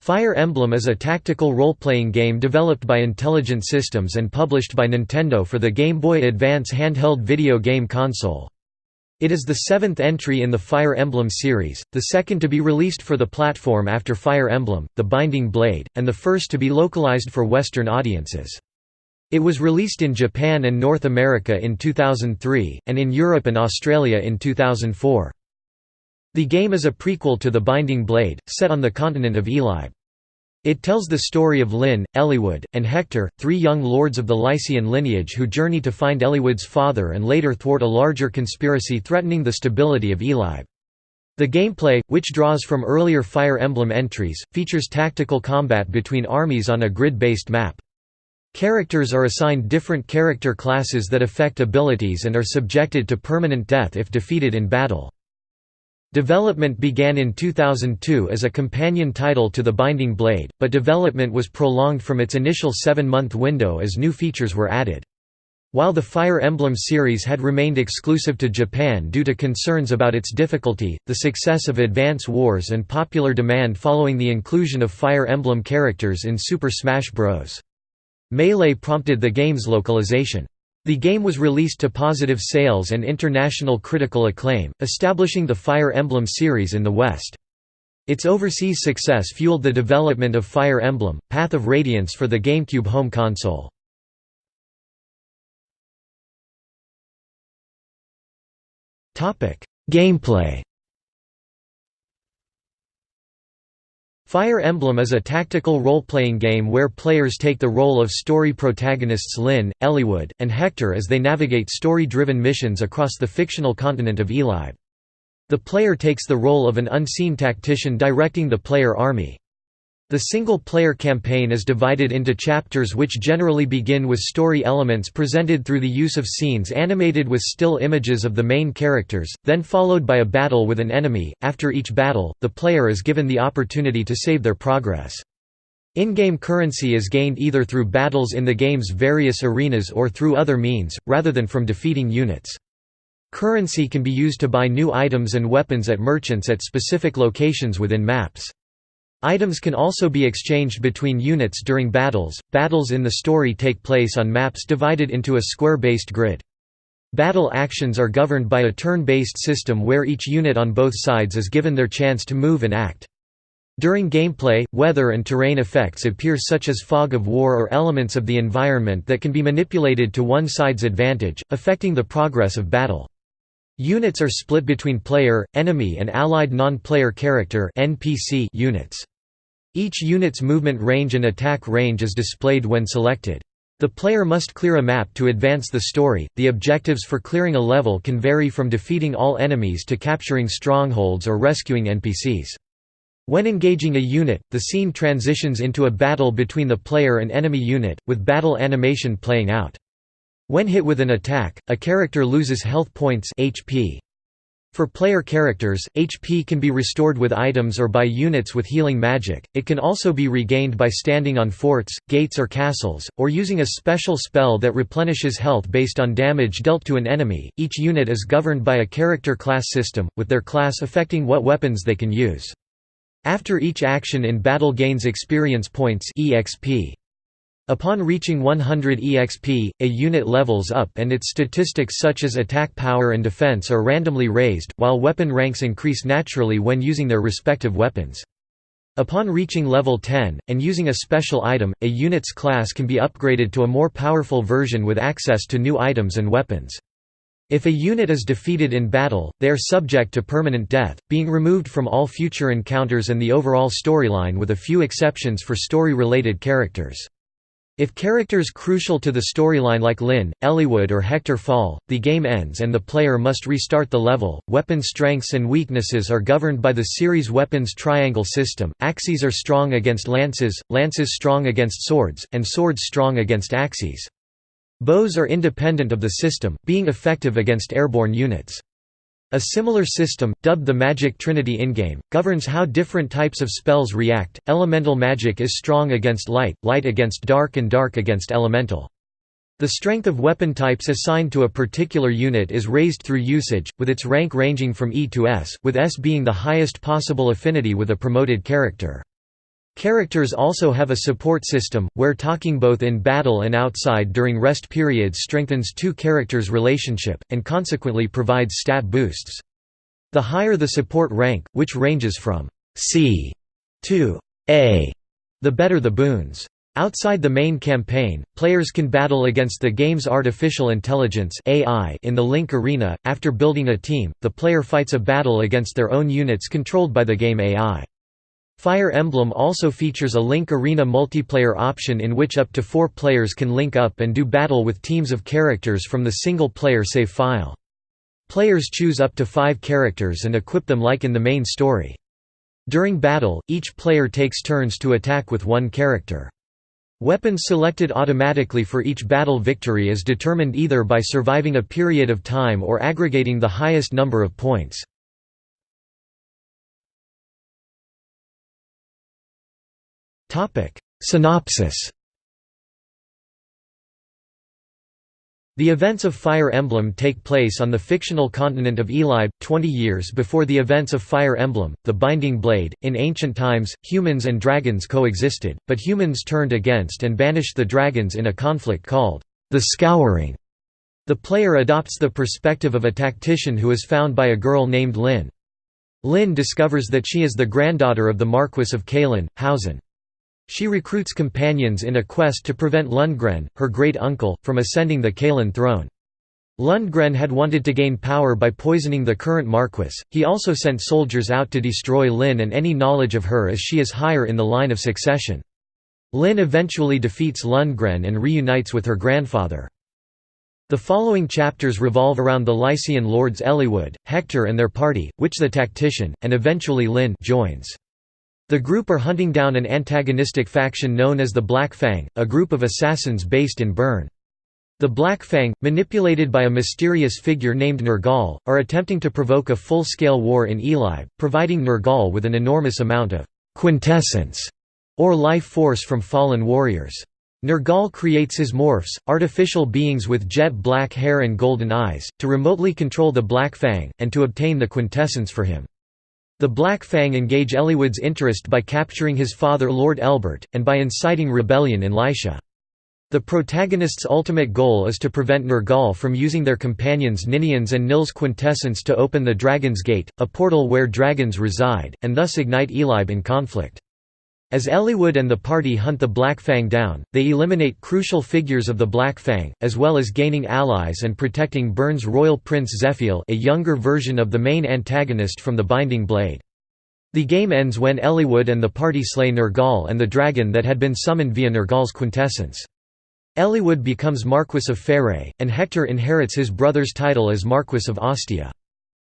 Fire Emblem is a tactical role-playing game developed by Intelligent Systems and published by Nintendo for the Game Boy Advance handheld video game console. It is the seventh entry in the Fire Emblem series, the second to be released for the platform after Fire Emblem, The Binding Blade, and the first to be localized for Western audiences. It was released in Japan and North America in 2003, and in Europe and Australia in 2004. The game is a prequel to The Binding Blade, set on the continent of Eilib. It tells the story of Lyn, Eliwood, and Hector, three young lords of the Lycian lineage who journey to find Eliwood's father and later thwart a larger conspiracy threatening the stability of Eilib. The gameplay, which draws from earlier Fire Emblem entries, features tactical combat between armies on a grid-based map. Characters are assigned different character classes that affect abilities and are subjected to permanent death if defeated in battle. Development began in 2002 as a companion title to The Binding Blade, but development was prolonged from its initial 7-month window as new features were added. While the Fire Emblem series had remained exclusive to Japan due to concerns about its difficulty, the success of Advance Wars and popular demand following the inclusion of Fire Emblem characters in Super Smash Bros. Melee prompted the game's localization. The game was released to positive sales and international critical acclaim, establishing the Fire Emblem series in the West. Its overseas success fueled the development of Fire Emblem: Path of Radiance for the GameCube home console. Gameplay. Fire Emblem is a tactical role-playing game where players take the role of story protagonists Lyn, Eliwood, and Hector as they navigate story-driven missions across the fictional continent of Eilib. The player takes the role of an unseen tactician directing the player army. The single-player campaign is divided into chapters which generally begin with story elements presented through the use of scenes animated with still images of the main characters, then followed by a battle with an enemy. After each battle, the player is given the opportunity to save their progress. In-game currency is gained either through battles in the game's various arenas or through other means, rather than from defeating units. Currency can be used to buy new items and weapons at merchants at specific locations within maps. Items can also be exchanged between units during battles. Battles in the story take place on maps divided into a square-based grid. Battle actions are governed by a turn-based system where each unit on both sides is given their chance to move and act. During gameplay, weather and terrain effects appear such as fog of war or elements of the environment that can be manipulated to one side's advantage, affecting the progress of battle. Units are split between player, enemy and allied non-player character (NPC) units. Each unit's movement range and attack range is displayed when selected. The player must clear a map to advance the story. The objectives for clearing a level can vary from defeating all enemies to capturing strongholds or rescuing NPCs. When engaging a unit, the scene transitions into a battle between the player and enemy unit, with battle animation playing out. When hit with an attack, a character loses health points (HP). For player characters, HP can be restored with items or by units with healing magic. It can also be regained by standing on forts, gates or castles, or using a special spell that replenishes health based on damage dealt to an enemy. Each unit is governed by a character class system, with their class affecting what weapons they can use. After each action in battle gains experience points (EXP). Upon reaching 100 EXP, a unit levels up and its statistics such as attack power and defense are randomly raised, while weapon ranks increase naturally when using their respective weapons. Upon reaching level 10, and using a special item, a unit's class can be upgraded to a more powerful version with access to new items and weapons. If a unit is defeated in battle, they are subject to permanent death, being removed from all future encounters and the overall storyline with a few exceptions for story-related characters. If characters crucial to the storyline like Lyn, Eliwood or Hector fall, the game ends and the player must restart the level. Weapon strengths and weaknesses are governed by the series' weapons triangle system. Axes are strong against lances, lances strong against swords, and swords strong against axes. Bows are independent of the system, being effective against airborne units. A similar system, dubbed the Magic Trinity in-game, governs how different types of spells react. Elemental magic is strong against light, light against dark and dark against elemental. The strength of weapon types assigned to a particular unit is raised through usage, with its rank ranging from E to S, with S being the highest possible affinity with a promoted character. Characters also have a support system, where talking both in battle and outside during rest periods strengthens two characters' relationship, and consequently provides stat boosts. The higher the support rank, which ranges from C to A, the better the boons. Outside the main campaign, players can battle against the game's artificial intelligence (AI) in the Link Arena. After building a team, the player fights a battle against their own units controlled by the game AI. Fire Emblem also features a Link Arena multiplayer option in which up to 4 players can link up and do battle with teams of characters from the single-player save file. Players choose up to 5 characters and equip them like in the main story. During battle, each player takes turns to attack with one character. Weapons selected automatically for each battle victory is determined either by surviving a period of time or aggregating the highest number of points. Synopsis. The events of Fire Emblem take place on the fictional continent of Elib, 20 years before the events of Fire Emblem, The Binding Blade. In ancient times, humans and dragons coexisted, but humans turned against and banished the dragons in a conflict called the Scouring. The player adopts the perspective of a tactician who is found by a girl named Lyn. Lyn discovers that she is the granddaughter of the Marquis of Kalin, Hausen. She recruits companions in a quest to prevent Lundgren, her great-uncle, from ascending the Kalin throne. Lundgren had wanted to gain power by poisoning the current Marquis. He also sent soldiers out to destroy Lyn and any knowledge of her, as she is higher in the line of succession. Lyn eventually defeats Lundgren and reunites with her grandfather. The following chapters revolve around the Lycian lords Eliwood, Hector and their party, which the tactician, and eventually Lyn, joins. The group are hunting down an antagonistic faction known as the Black Fang, a group of assassins based in Bern. The Black Fang, manipulated by a mysterious figure named Nergal, are attempting to provoke a full-scale war in Elib, providing Nergal with an enormous amount of quintessence, or life force from fallen warriors. Nergal creates his morphs, artificial beings with jet black hair and golden eyes, to remotely control the Black Fang, and to obtain the quintessence for him. The Black Fang engage Eliwood's interest by capturing his father Lord Elbert, and by inciting rebellion in Lycia. The protagonist's ultimate goal is to prevent Nergal from using their companions Ninian's and Nil's quintessence to open the Dragon's Gate, a portal where dragons reside, and thus ignite Elib in conflict. As Eliwood and the party hunt the Black Fang down, they eliminate crucial figures of the Black Fang, as well as gaining allies and protecting Bern's royal prince Zephiel, a younger version of the main antagonist from the Binding Blade. The game ends when Eliwood and the party slay Nergal and the dragon that had been summoned via Nergal's quintessence. Eliwood becomes Marquis of Pherae, and Hector inherits his brother's title as Marquis of Ostia.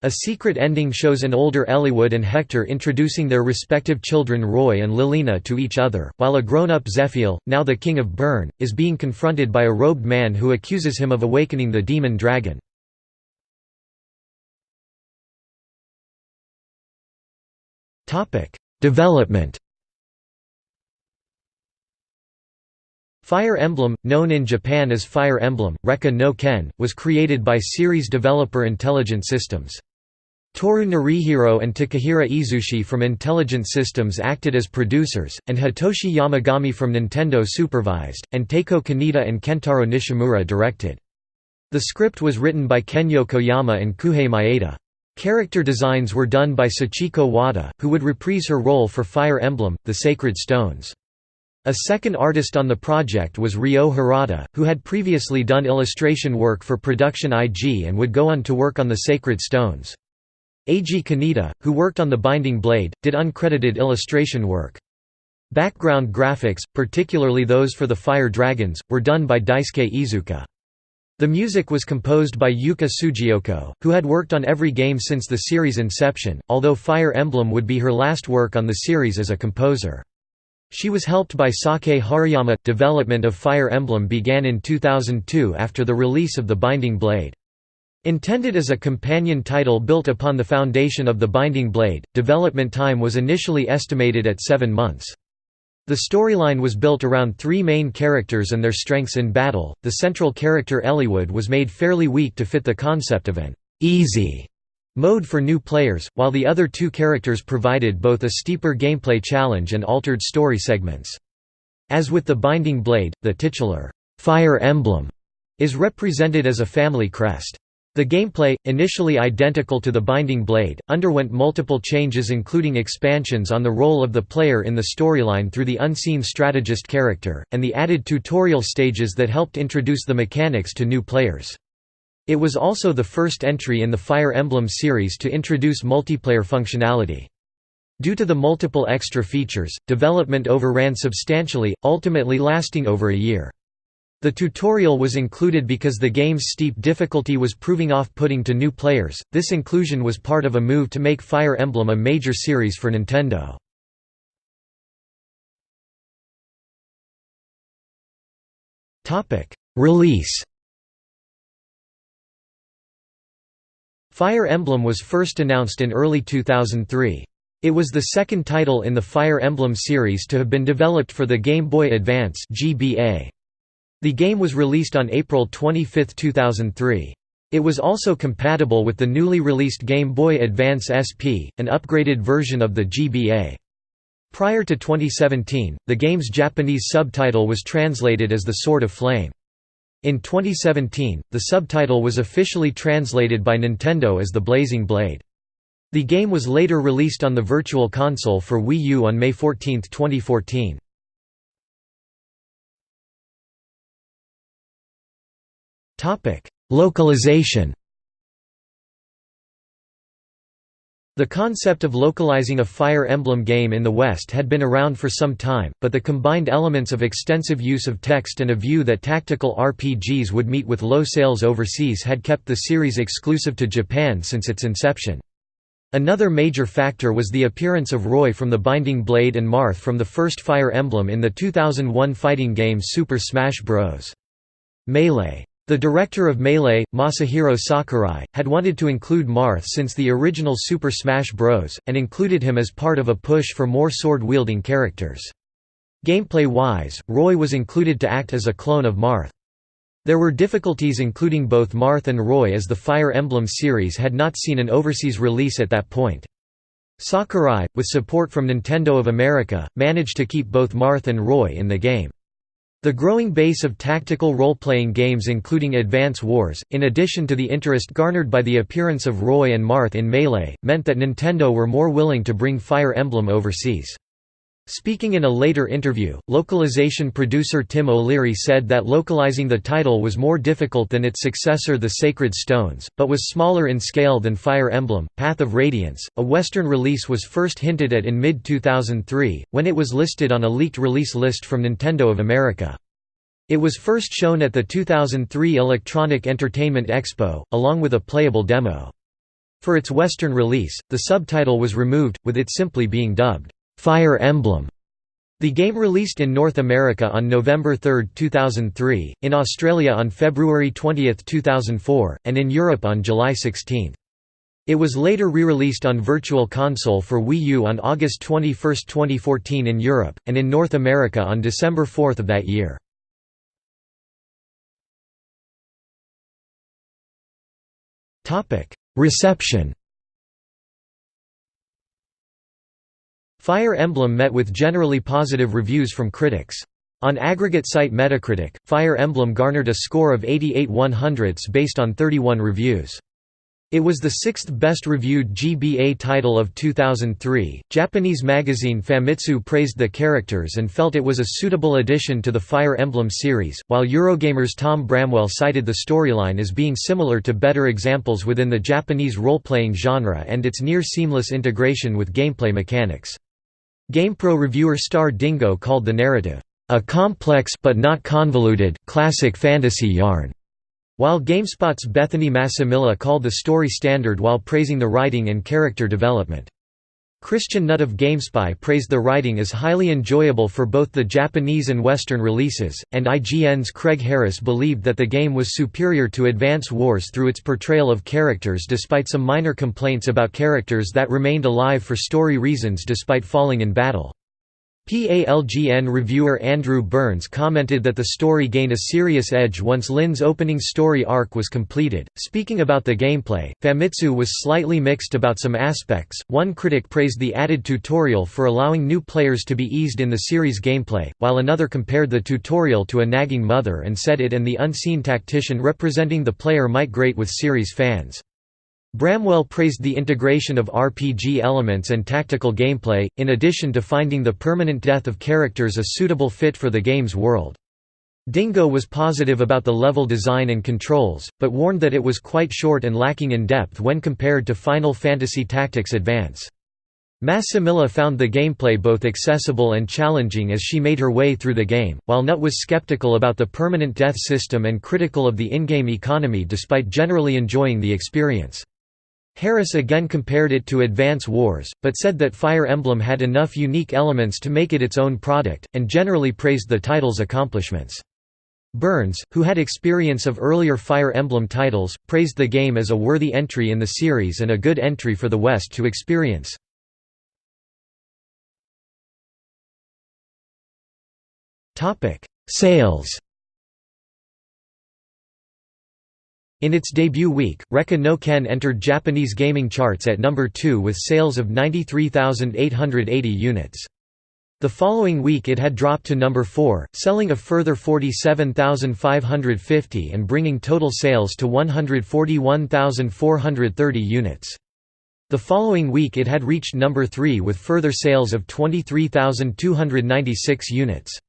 A secret ending shows an older Eliwood and Hector introducing their respective children Roy and Lilina to each other, while a grown-up Zephiel, now the king of Bern, is being confronted by a robed man who accuses him of awakening the demon dragon. Development. Fire Emblem, known in Japan as Fire Emblem, Rekka no Ken, was created by series developer Intelligent Systems. Toru Norihiro and Takahira Izushi from Intelligent Systems acted as producers, and Hitoshi Yamagami from Nintendo supervised, and Teiko Kaneda and Kentaro Nishimura directed. The script was written by Kenyo Koyama and Kuhei Maeda. Character designs were done by Sachiko Wada, who would reprise her role for Fire Emblem, The Sacred Stones. A second artist on the project was Ryo Harada, who had previously done illustration work for Production IG and would go on to work on The Sacred Stones. Eiji Kaneda, who worked on The Binding Blade, did uncredited illustration work. Background graphics, particularly those for the Fire Dragons, were done by Daisuke Iizuka. The music was composed by Yuka Sugiyoko, who had worked on every game since the series' inception, although Fire Emblem would be her last work on the series as a composer. She was helped by Sake Haruyama. Development of Fire Emblem began in 2002 after the release of The Binding Blade. Intended as a companion title built upon the foundation of The Binding Blade, development time was initially estimated at 7 months. The storyline was built around 3 main characters and their strengths in battle. The central character Eliwood was made fairly weak to fit the concept of an easy mode for new players, while the other two characters provided both a steeper gameplay challenge and altered story segments. As with the Binding Blade, the titular Fire Emblem is represented as a family crest. The gameplay, initially identical to the Binding Blade, underwent multiple changes including expansions on the role of the player in the storyline through the unseen strategist character, and the added tutorial stages that helped introduce the mechanics to new players. It was also the first entry in the Fire Emblem series to introduce multiplayer functionality. Due to the multiple extra features, development overran substantially, ultimately lasting over a year. The tutorial was included because the game's steep difficulty was proving off-putting to new players. This inclusion was part of a move to make Fire Emblem a major series for Nintendo. Topic: Release. Fire Emblem was first announced in early 2003. It was the second title in the Fire Emblem series to have been developed for the Game Boy Advance (GBA). The game was released on April 25, 2003. It was also compatible with the newly released Game Boy Advance SP, an upgraded version of the GBA. Prior to 2017, the game's Japanese subtitle was translated as The Sword of Flame. In 2017, the subtitle was officially translated by Nintendo as The Blazing Blade. The game was later released on the Virtual Console for Wii U on May 14, 2014. Localization. The concept of localizing a Fire Emblem game in the West had been around for some time, but the combined elements of extensive use of text and a view that tactical RPGs would meet with low sales overseas had kept the series exclusive to Japan since its inception. Another major factor was the appearance of Roy from the Binding Blade and Marth from the first Fire Emblem in the 2001 fighting game Super Smash Bros. Melee. The director of Melee, Masahiro Sakurai, had wanted to include Marth since the original Super Smash Bros., and included him as part of a push for more sword-wielding characters. Gameplay-wise, Roy was included to act as a clone of Marth. There were difficulties including both Marth and Roy as the Fire Emblem series had not seen an overseas release at that point. Sakurai, with support from Nintendo of America, managed to keep both Marth and Roy in the game. The growing base of tactical role-playing games including Advance Wars, in addition to the interest garnered by the appearance of Roy and Marth in Melee, meant that Nintendo were more willing to bring Fire Emblem overseas. Speaking in a later interview, Localization producer Tim O'Leary said that localizing the title was more difficult than its successor The Sacred Stones, but was smaller in scale than Fire Emblem, Path of Radiance. A Western release was first hinted at in mid-2003, when it was listed on a leaked release list from Nintendo of America. It was first shown at the 2003 Electronic Entertainment Expo, along with a playable demo. For its Western release, the subtitle was removed, with it simply being dubbed, Fire Emblem. The game released in North America on November 3, 2003, in Australia on February 20, 2004, and in Europe on July 16. It was later re-released on Virtual Console for Wii U on August 21, 2014 in Europe, and in North America on December 4 of that year. Reception. Fire Emblem met with generally positive reviews from critics. On aggregate site Metacritic, Fire Emblem garnered a score of 88 1/100ths based on 31 reviews. It was the sixth best-reviewed GBA title of 2003. Japanese magazine Famitsu praised the characters and felt it was a suitable addition to the Fire Emblem series, while Eurogamer's Tom Bramwell cited the storyline as being similar to better examples within the Japanese role-playing genre and its near-seamless integration with gameplay mechanics. GamePro reviewer Star Dingo called the narrative, "a complex but not convoluted, classic fantasy yarn." While GameSpot's Bethany Massimilla called the story standard while praising the writing and character development. Christian Nutt of GameSpy praised the writing as highly enjoyable for both the Japanese and Western releases, and IGN's Craig Harris believed that the game was superior to Advance Wars through its portrayal of characters despite some minor complaints about characters that remained alive for story reasons despite falling in battle. PALGN reviewer Andrew Burns commented that the story gained a serious edge once Lin's opening story arc was completed. Speaking about the gameplay, Famitsu was slightly mixed about some aspects. One critic praised the added tutorial for allowing new players to be eased in the series' gameplay, while another compared the tutorial to a nagging mother and said it and the unseen tactician representing the player might grate with series fans. Bramwell praised the integration of RPG elements and tactical gameplay, in addition to finding the permanent death of characters a suitable fit for the game's world. Dingo was positive about the level design and controls, but warned that it was quite short and lacking in depth when compared to Final Fantasy Tactics Advance. Massimilla found the gameplay both accessible and challenging as she made her way through the game, while Nut was skeptical about the permanent death system and critical of the in-game economy despite generally enjoying the experience. Harris again compared it to Advance Wars, but said that Fire Emblem had enough unique elements to make it its own product, and generally praised the title's accomplishments. Burns, who had experience of earlier Fire Emblem titles, praised the game as a worthy entry in the series and a good entry for the West to experience. Sales. In its debut week, Rekka no Ken entered Japanese gaming charts at number 2 with sales of 93,880 units. The following week it had dropped to number 4, selling a further 47,550 and bringing total sales to 141,430 units. The following week it had reached number 3 with further sales of 23,296 units.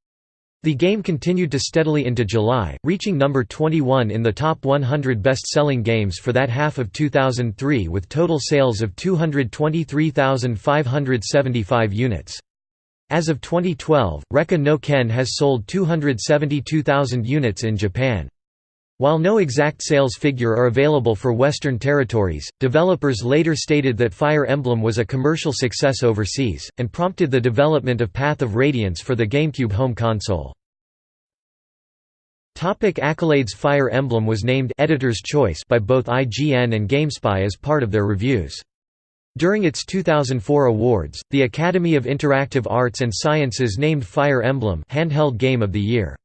The game continued to steadily into July, reaching number 21 in the top 100 best-selling games for that half of 2003 with total sales of 223,575 units. As of 2012, Rekka no Ken has sold 272,000 units in Japan. While no exact sales figure are available for Western territories, developers later stated that Fire Emblem was a commercial success overseas, and prompted the development of Path of Radiance for the GameCube home console. Accolades. Fire Emblem was named Editor's Choice by both IGN and GameSpy as part of their reviews. During its 2004 awards, the Academy of Interactive Arts and Sciences named Fire Emblem Handheld Game of the Year.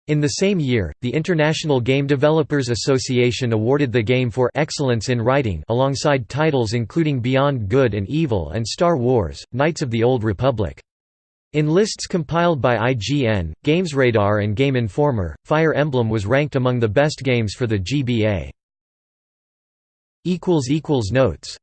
In the same year, the International Game Developers Association awarded the game for excellence in writing alongside titles including Beyond Good and Evil and Star Wars: Knights of the Old Republic. In lists compiled by IGN, GamesRadar and Game Informer, Fire Emblem was ranked among the best games for the GBA. Notes